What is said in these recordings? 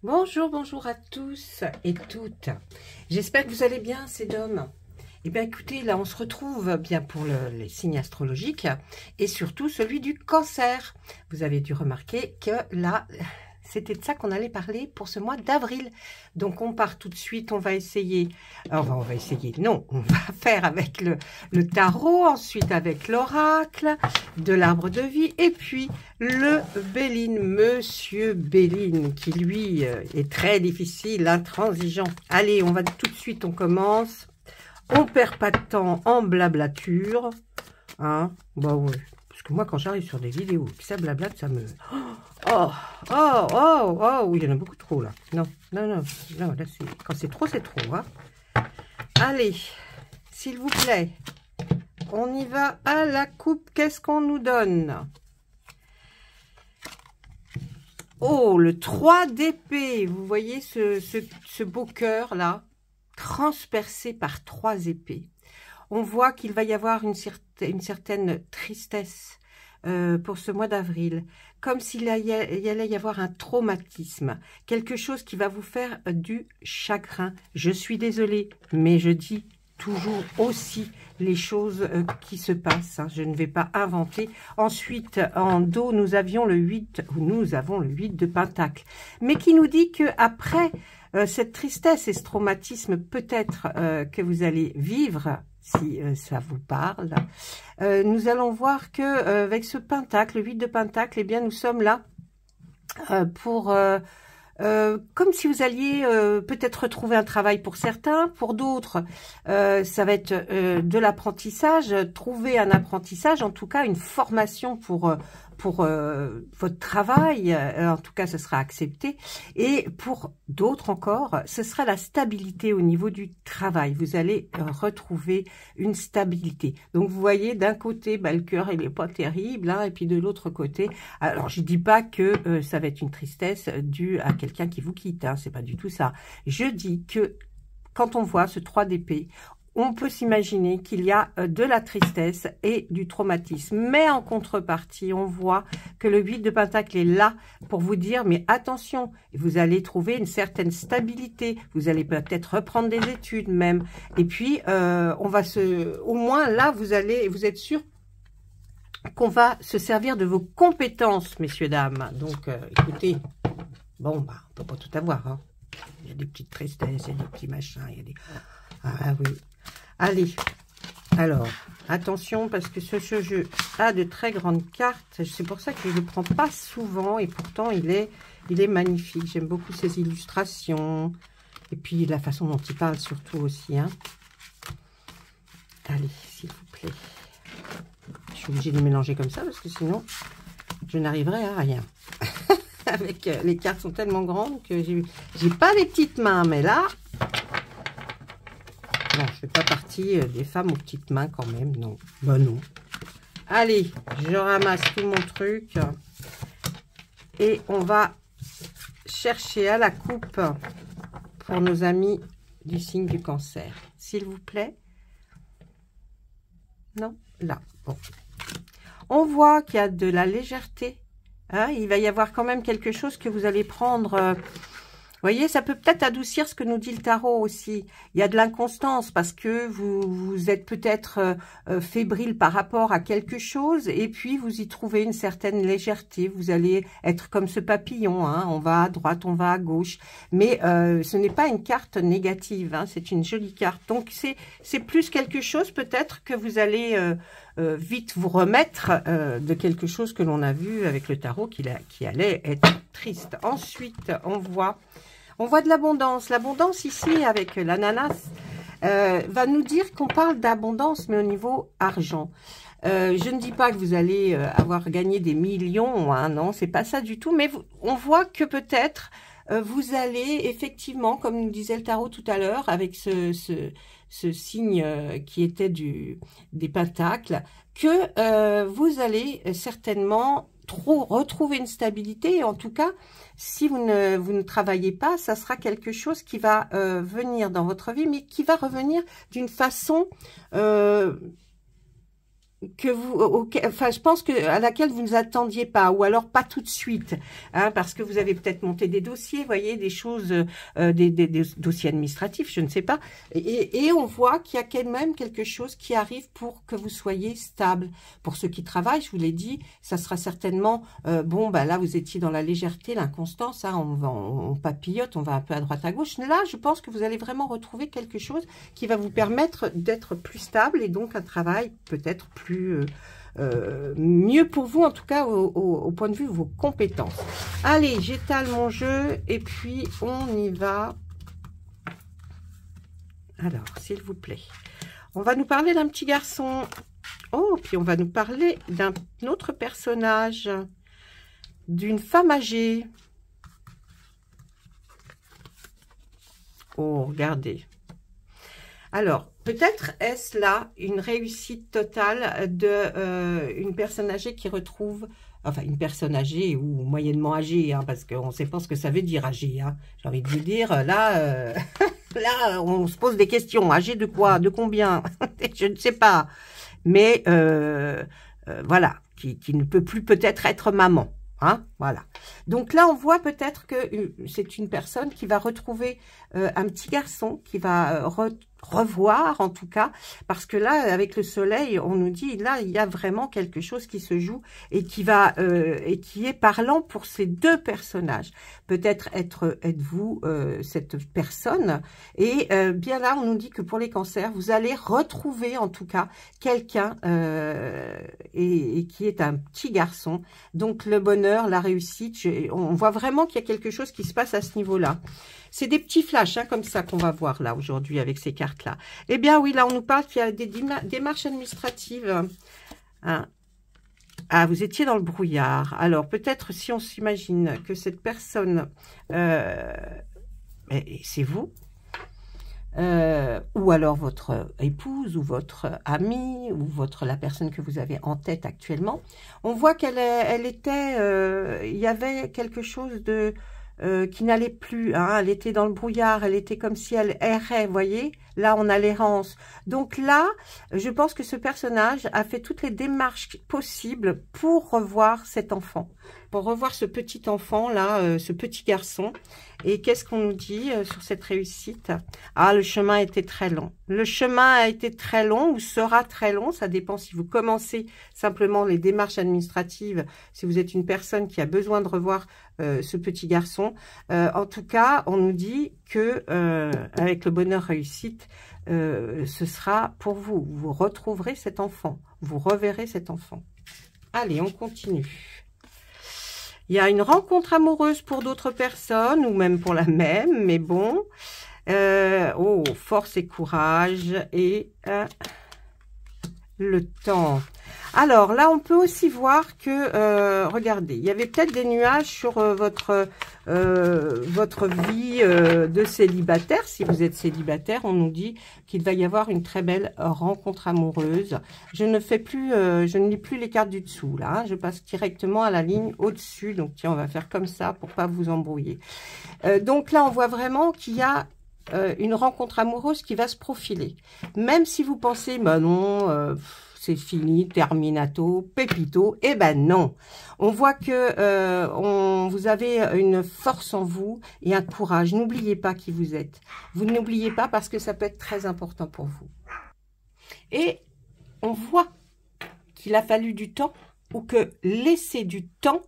Bonjour, bonjour à tous et toutes. J'espère que vous allez bien, c'est Dom. Eh bien, écoutez, là, on se retrouve bien pour les signes astrologiques et surtout celui du cancer. Vous avez dû remarquer que là, c'était de ça qu'on allait parler pour ce mois d'avril. Donc, on part tout de suite, on va essayer, non, on va faire avec le tarot, ensuite avec l'oracle, de l'arbre de vie, et puis le Béline, Monsieur Béline, qui lui est très difficile, intransigeant. Allez, on va tout de suite, on commence. On perd pas de temps en blablature. Hein, bah ouais. Parce que moi, quand j'arrive sur des vidéos qui ça blablate, ça me... Oh, il y en a beaucoup trop, là. Non, là, quand c'est trop, hein. Allez, s'il vous plaît, on y va à la coupe. Qu'est-ce qu'on nous donne? Oh, le 3 d'épée. Vous voyez ce beau cœur, là, transpercé par 3 épées. On voit qu'il va y avoir une certaine tristesse pour ce mois d'avril, comme s'il y allait y avoir un traumatisme, quelque chose qui va vous faire du chagrin. Je suis désolée, mais je dis toujours aussi les choses qui se passent, hein. Je ne vais pas inventer. Ensuite, en dos, nous avons le 8 de Pentacle, mais qui nous dit que après cette tristesse et ce traumatisme peut-être que vous allez vivre, si ça vous parle, nous allons voir que avec ce Pentacle, le 8 de Pentacle, eh bien nous sommes là pour comme si vous alliez peut-être retrouver un travail pour certains, pour d'autres, ça va être de l'apprentissage, trouver un apprentissage, en tout cas une formation pour votre travail, en tout cas ce sera accepté, et pour d'autres encore, ce sera la stabilité au niveau du travail, vous allez retrouver une stabilité. Donc vous voyez, d'un côté, bah, le cœur il n'est pas terrible, hein, et puis de l'autre côté, alors je dis pas que ça va être une tristesse due à quelqu'un qui vous quitte, hein, c'est pas du tout ça. Je dis que quand on voit ce 3 d'épée, on peut s'imaginer qu'il y a de la tristesse et du traumatisme. Mais en contrepartie, on voit que le 8 de Pentacle est là pour vous dire, mais attention, vous allez trouver une certaine stabilité. Vous allez peut-être reprendre des études même. Et puis, au moins là, vous êtes sûr qu'on va se servir de vos compétences, messieurs, dames. Donc, écoutez, bon, bah, on peut pas tout avoir, hein. Il y a des petites tristesses, il y a des petits machins, il y a des... Ah oui. Allez, alors, attention, parce que ce jeu a de très grandes cartes. C'est pour ça que je ne le prends pas souvent, et pourtant, il est magnifique. J'aime beaucoup ses illustrations, et puis la façon dont il parle surtout aussi, hein. Allez, s'il vous plaît. Je suis obligée de les mélanger comme ça, parce que sinon, je n'arriverai à rien. Avec les cartes sont tellement grandes que j'ai pas des petites mains, mais là... Non, je ne fais pas partie des femmes aux petites mains quand même, non. Bah non. Allez, je ramasse tout mon truc. Et on va chercher à la coupe pour nos amis du signe du cancer. S'il vous plaît. Non, là. Bon. On voit qu'il y a de la légèreté. Hein, il va y avoir quand même quelque chose que vous allez prendre... Vous voyez, ça peut peut-être adoucir ce que nous dit le tarot aussi. Il y a de l'inconstance parce que vous êtes peut-être fébrile par rapport à quelque chose et puis vous y trouvez une certaine légèreté. Vous allez être comme ce papillon, hein, on va à droite, on va à gauche. Mais ce n'est pas une carte négative, hein, c'est une jolie carte. Donc c'est plus quelque chose peut-être que vous allez... vite vous remettre de quelque chose que l'on a vu avec le tarot qui allait être triste. Ensuite, on voit de l'abondance. L'abondance ici avec l'ananas va nous dire qu'on parle d'abondance, mais au niveau argent. Je ne dis pas que vous allez avoir gagné des millions, hein, non, c'est pas ça du tout, mais on voit que peut-être vous allez effectivement, comme nous disait le tarot tout à l'heure, avec ce signe qui était des pentacles, que vous allez certainement retrouver une stabilité. Et en tout cas, si vous ne travaillez pas, ça sera quelque chose qui va venir dans votre vie, mais qui va revenir d'une façon que vous, enfin, je pense que à laquelle vous ne attendiez pas, ou alors pas tout de suite, hein, parce que vous avez peut-être monté des dossiers, voyez, des choses, des dossiers administratifs, je ne sais pas, et on voit qu'il y a quand même quelque chose qui arrive pour que vous soyez stable. Pour ceux qui travaillent, je vous l'ai dit, ça sera certainement, bon, ben là, vous étiez dans la légèreté, l'inconstance, hein, on papillote, on va un peu à droite à gauche. Là, je pense que vous allez vraiment retrouver quelque chose qui va vous permettre d'être plus stable, et donc un travail peut-être plus mieux pour vous, en tout cas au point de vue de vos compétences. Allez, j'étale mon jeu et puis on y va. Alors, s'il vous plaît, on va nous parler d'un petit garçon. Oh, puis on va nous parler d'un autre personnage, d'une femme âgée. Oh, regardez. Alors, peut-être est-ce là une réussite totale de une personne âgée qui retrouve, enfin une personne âgée ou moyennement âgée, hein, parce qu'on ne sait pas ce que ça veut dire âgée. Hein. J'ai envie de vous dire, là, là, on se pose des questions. Âgée de quoi? De combien? Je ne sais pas. Mais voilà, qui ne peut plus peut-être être maman. Hein, voilà. Donc là, on voit peut-être que c'est une personne qui va retrouver un petit garçon, qui va revoir en tout cas, parce que là, avec le soleil, on nous dit, là, il y a vraiment quelque chose qui se joue et qui va et qui est parlant pour ces deux personnages. Peut-être êtes-vous cette personne, et bien là, on nous dit que pour les cancers, vous allez retrouver en tout cas quelqu'un et qui est un petit garçon. Donc le bonheur, la réussite, on voit vraiment qu'il y a quelque chose qui se passe à ce niveau-là. C'est des petits flashs, hein, comme ça qu'on va voir là aujourd'hui avec ces cartes-là. Eh bien oui, là on nous parle qu'il y a des démarches administratives. Hein. Ah, vous étiez dans le brouillard. Alors peut-être si on s'imagine que cette personne, c'est vous, ou alors votre épouse, ou votre amie, ou la personne que vous avez en tête actuellement, on voit qu'elle était, il y avait quelque chose de qui n'allait plus, hein, elle était dans le brouillard, elle était comme si elle errait, vous voyez, là on a l'errance. Donc là, je pense que ce personnage a fait toutes les démarches possibles pour revoir cet enfant, pour revoir ce petit enfant là, ce petit garçon. Et qu'est-ce qu'on nous dit sur cette réussite? Ah, le chemin a été très long. Le chemin a été très long ou sera très long, ça dépend si vous commencez simplement les démarches administratives, si vous êtes une personne qui a besoin de revoir ce petit garçon. En tout cas, on nous dit que avec le bonheur réussite, ce sera pour vous. Vous retrouverez cet enfant, vous reverrez cet enfant. Allez, on continue. Il y a une rencontre amoureuse pour d'autres personnes, ou même pour la même, mais bon. Oh, force et courage, et le temps. Alors là, on peut aussi voir que, regardez, il y avait peut-être des nuages sur votre vie de célibataire. Si vous êtes célibataire, on nous dit qu'il va y avoir une très belle rencontre amoureuse. Je ne fais plus, je ne lis plus les cartes du dessous là. Hein, je passe directement à la ligne au-dessus. Donc tiens, on va faire comme ça pour pas vous embrouiller. Donc là, on voit vraiment qu'il y a une rencontre amoureuse qui va se profiler. Même si vous pensez, bah non, c'est fini, terminato, pépito, eh ben non. On voit que vous avez une force en vous et un courage. N'oubliez pas qui vous êtes. Vous n'oubliez pas parce que ça peut être très important pour vous. Et on voit qu'il a fallu du temps, ou que laisser du temps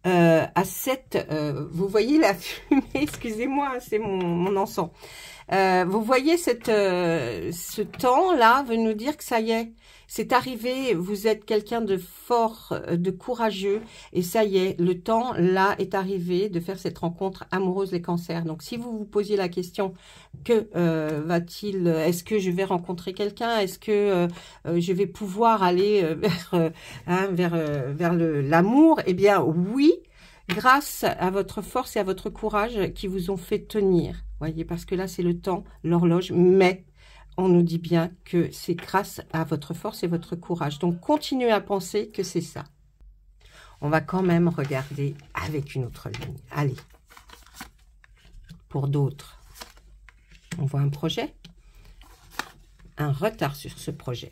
à cette... vous voyez la fumée, excusez-moi, c'est mon encens. Vous voyez ce temps-là veut nous dire que ça y est, c'est arrivé, vous êtes quelqu'un de fort, de courageux, et ça y est, le temps là est arrivé de faire cette rencontre amoureuse, les cancers. Donc si vous vous posiez la question, que va-t-il, est-ce que je vais rencontrer quelqu'un, est-ce que je vais pouvoir aller vers l'amour, eh bien oui, grâce à votre force et à votre courage qui vous ont fait tenir. Voyez, parce que là, c'est le temps, l'horloge, mais on nous dit bien que c'est grâce à votre force et votre courage. Donc, continuez à penser que c'est ça. On va quand même regarder avec une autre ligne. Allez. Pour d'autres, on voit un projet, un retard sur ce projet.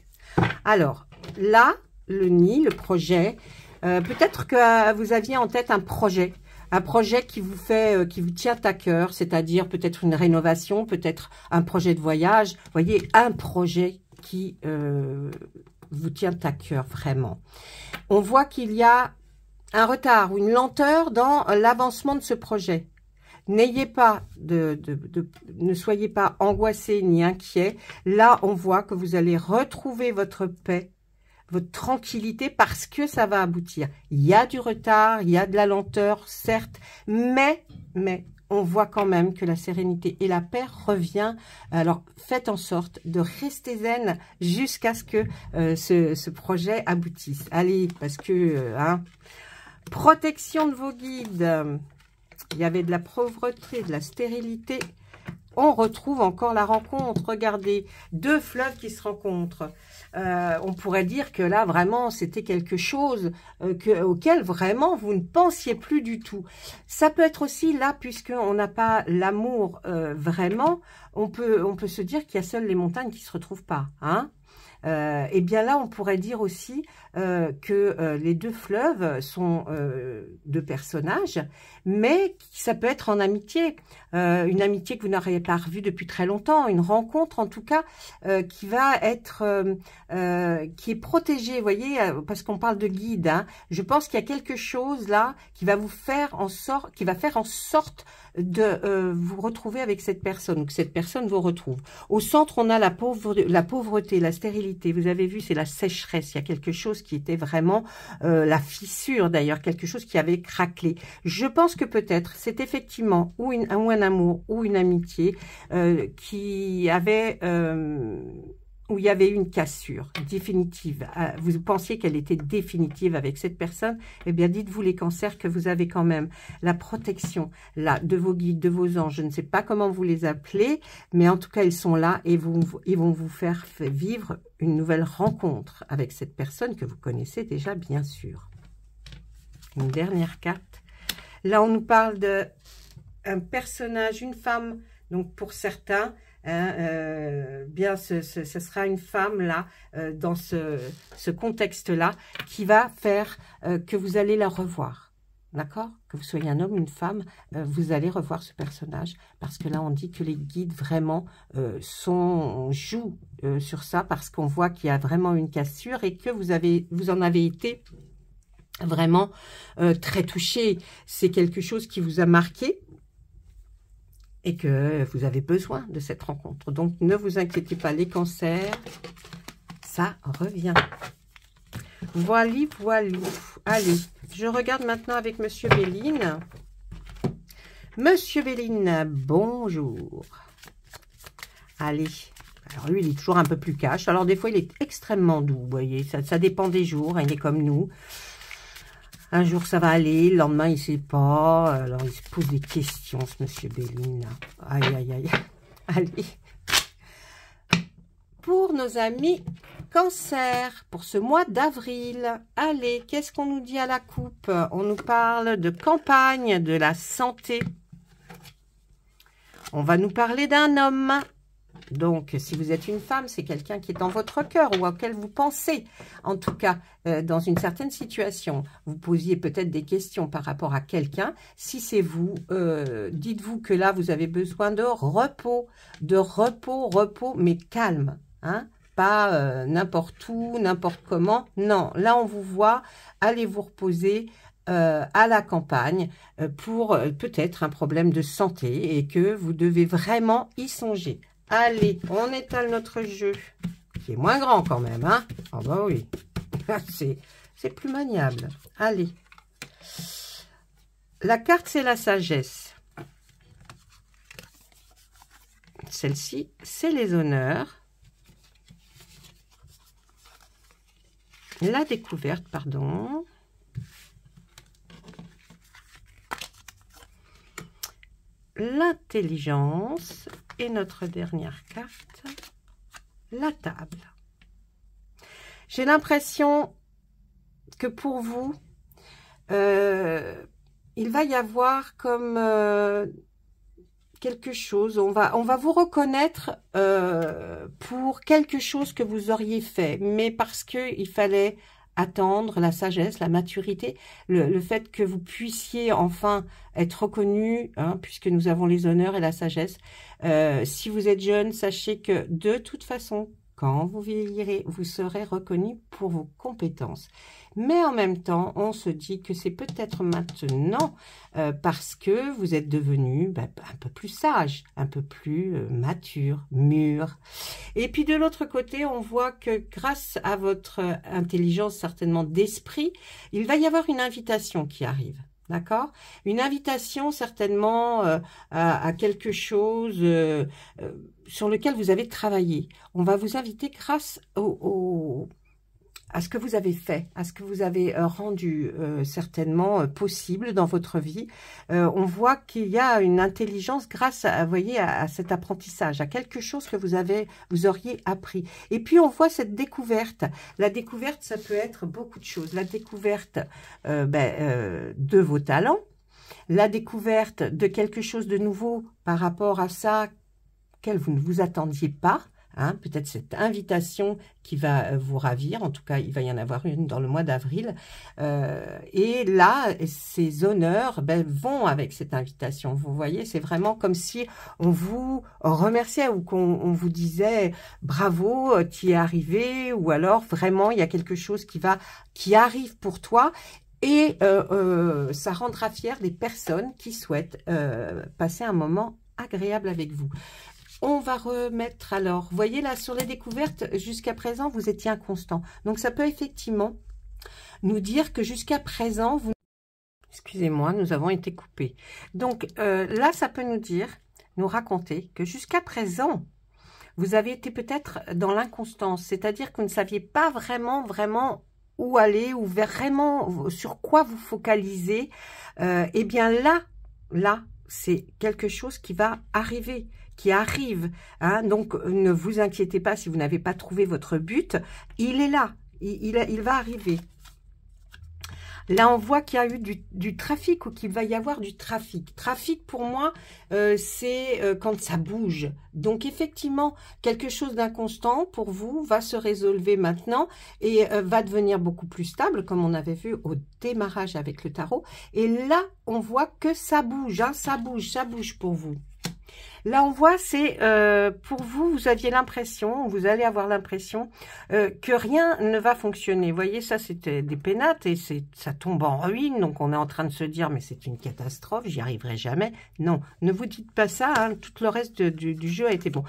Alors, là, le nid, le projet. Peut-être que vous aviez en tête un projet qui vous fait, qui vous tient à cœur, c'est-à-dire peut-être une rénovation, peut-être un projet de voyage. Vous voyez, un projet qui vous tient à cœur vraiment. On voit qu'il y a un retard ou une lenteur dans l'avancement de ce projet. N'ayez pas ne soyez pas angoissés ni inquiets. Là, on voit que vous allez retrouver votre paix, votre tranquillité, parce que ça va aboutir. Il y a du retard, il y a de la lenteur, certes, mais on voit quand même que la sérénité et la paix revient. Alors, faites en sorte de rester zen jusqu'à ce que ce projet aboutisse. Allez, parce que... protection de vos guides. Il y avait de la pauvreté, de la stérilité. On retrouve encore la rencontre. Regardez, deux fleuves qui se rencontrent. On pourrait dire que là, vraiment, c'était quelque chose auquel vraiment vous ne pensiez plus du tout. Ça peut être aussi là, puisqu'on n'a pas l'amour vraiment, on peut se dire qu'il y a seules les montagnes qui ne se retrouvent pas. Hein. Et bien là, on pourrait dire aussi que les deux fleuves sont deux personnages, mais ça peut être en amitié, une amitié que vous n'auriez pas revue depuis très longtemps, une rencontre en tout cas qui va être, qui est protégée, vous voyez, parce qu'on parle de guide. Hein. Je pense qu'il y a quelque chose là qui va vous faire en sorte, de vous retrouver avec cette personne, ou que cette personne vous retrouve. Au centre, on a la pauvreté, la stérilité. Vous avez vu, c'est la sécheresse. Il y a quelque chose qui était vraiment la fissure, d'ailleurs, quelque chose qui avait craquelé. Je pense que peut-être c'est effectivement ou un amour ou une amitié qui avait... où il y avait une cassure définitive. Vous pensiez qu'elle était définitive avec cette personne, eh bien, dites-vous les cancers que vous avez quand même la protection là de vos guides, de vos anges. Je ne sais pas comment vous les appelez, mais en tout cas, ils sont là et ils vont vous faire vivre une nouvelle rencontre avec cette personne que vous connaissez déjà, bien sûr. Une dernière carte. Là, on nous parle d'un personnage, une femme, donc pour certains... bien ce sera une femme là dans ce contexte là qui va faire que vous allez la revoir, d'accord, que vous soyez un homme ou une femme, vous allez revoir ce personnage, parce que là on dit que les guides vraiment jouent sur ça, parce qu'on voit qu'il y a vraiment une cassure et que vous en avez été vraiment très touché. C'est quelque chose qui vous a marqué et que vous avez besoin de cette rencontre. Donc, ne vous inquiétez pas, les cancers, ça revient. Voilà. Allez, je regarde maintenant avec Monsieur Béline. Monsieur Béline, bonjour. Allez, alors lui, il est toujours un peu plus cash. Alors, des fois, il est extrêmement doux, vous voyez. Ça dépend des jours, hein, il est comme nous. Un jour, ça va aller, le lendemain, il ne sait pas. Alors, il se pose des questions, ce monsieur Béline. Aïe, aïe, aïe. Allez. Pour nos amis Cancer, pour ce mois d'avril, allez, qu'est-ce qu'on nous dit à la coupe? On nous parle de campagne, de la santé. On va nous parler d'un homme. Donc, si vous êtes une femme, c'est quelqu'un qui est dans votre cœur ou auquel vous pensez. En tout cas, dans une certaine situation, vous posiez peut-être des questions par rapport à quelqu'un. Si c'est vous, dites-vous que là, vous avez besoin de repos, mais calme. Hein, pas n'importe où, n'importe comment. Non, là, on vous voit. Allez vous reposer à la campagne pour peut-être un problème de santé et que vous devez vraiment y songer. Allez, on étale notre jeu, qui est moins grand quand même, hein. Ah bah oui, c'est plus maniable. Allez, la carte, c'est la sagesse. Celle-ci, c'est les honneurs. La découverte, pardon. L'intelligence. Et notre dernière carte, la table. J'ai l'impression que pour vous, il va y avoir comme quelque chose, on va vous reconnaître pour quelque chose que vous auriez fait, mais parce qu'il fallait attendre, la sagesse, la maturité, le fait que vous puissiez enfin être reconnu, hein, puisque nous avons les honneurs et la sagesse. Si vous êtes jeune, sachez que de toute façon, quand vous vieillirez, vous serez reconnu pour vos compétences. Mais en même temps, on se dit que c'est peut-être maintenant parce que vous êtes devenu un peu plus sage, un peu plus mature, mûr. Et puis de l'autre côté, on voit que grâce à votre intelligence, certainement d'esprit, il va y avoir une invitation qui arrive. D'accord? Une invitation certainement à quelque chose sur lequel vous avez travaillé. On va vous inviter grâce à ce que vous avez fait, à ce que vous avez rendu certainement possible dans votre vie. On voit qu'il y a une intelligence grâce à, vous voyez, à cet apprentissage, à quelque chose que vous auriez appris. Et puis on voit cette découverte. La découverte, ça peut être beaucoup de choses. La découverte de vos talents, la découverte de quelque chose de nouveau par rapport à ça auquel vous ne vous attendiez pas. Hein, peut-être cette invitation qui va vous ravir, en tout cas il va y en avoir une dans le mois d'avril, et là ces honneurs vont avec cette invitation, vous voyez, c'est vraiment comme si on vous remerciait ou qu'on vous disait bravo, tu y es arrivé, ou alors vraiment il y a quelque chose qui arrive pour toi. Et ça rendra fier des personnes qui souhaitent passer un moment agréable avec vous. On va remettre alors, vous voyez là sur les découvertes, jusqu'à présent vous étiez inconstant. Donc ça peut effectivement nous dire que jusqu'à présent, excusez-moi, nous avons été coupés. Donc là ça peut nous raconter que jusqu'à présent, vous avez été peut-être dans l'inconstance, c'est-à-dire que vous ne saviez pas vraiment où aller, ou vraiment sur quoi vous focaliser. Eh bien là, c'est quelque chose qui va arriver, qui arrive. Hein. Donc, ne vous inquiétez pas si vous n'avez pas trouvé votre but. Il est là, il va arriver. Là, on voit qu'il y a eu du trafic, ou qu'il va y avoir du trafic. Trafic, pour moi, c'est quand ça bouge. Donc, effectivement, quelque chose d'inconstant, pour vous, va se résolver maintenant et va devenir beaucoup plus stable, comme on avait vu au démarrage avec le tarot. Et là, on voit que ça bouge, hein, ça bouge pour vous. Là, on voit, c'est pour vous, vous aviez l'impression, vous allez avoir l'impression que rien ne va fonctionner. Vous voyez, ça, c'était des pénates et ça tombe en ruine. Donc, on est en train de se dire, mais c'est une catastrophe, j'y arriverai jamais. Non, ne vous dites pas ça, hein, tout le reste du jeu a été bon.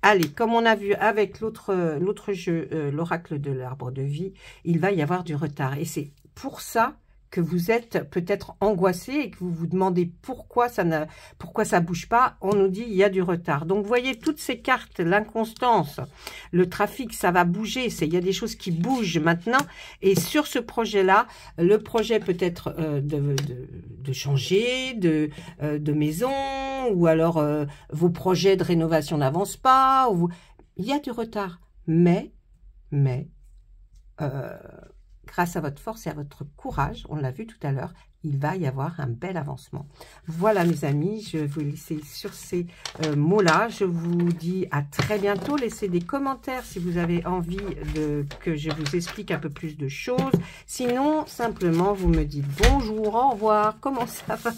Allez, comme on a vu avec l'autre jeu, l'oracle de l'arbre de vie, il va y avoir du retard. Et c'est pour ça que vous êtes peut-être angoissé et que vous vous demandez pourquoi ça bouge pas. On nous dit il y a du retard. Donc, vous voyez, toutes ces cartes, l'inconstance, le trafic, ça va bouger. Il y a des choses qui bougent maintenant. Et sur ce projet-là, le projet peut être de changer de maison, ou alors vos projets de rénovation n'avancent pas. Il y a du retard. Mais grâce à votre force et à votre courage, on l'a vu tout à l'heure, il va y avoir un bel avancement. Voilà mes amis, je vais vous laisser sur ces mots-là. Je vous dis à très bientôt. Laissez des commentaires si vous avez envie que je vous explique un peu plus de choses. Sinon, simplement, vous me dites bonjour, au revoir, comment ça va?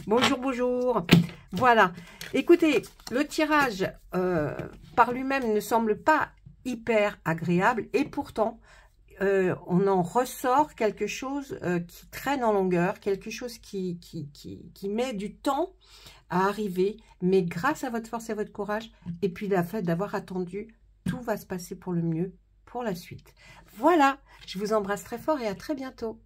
Bonjour. Voilà. Écoutez, le tirage par lui-même ne semble pas hyper agréable et pourtant, on en ressort quelque chose qui traîne en longueur, quelque chose qui met du temps à arriver, mais grâce à votre force et à votre courage, et puis la fait d'avoir attendu, tout va se passer pour le mieux pour la suite. Voilà, je vous embrasse très fort et à très bientôt.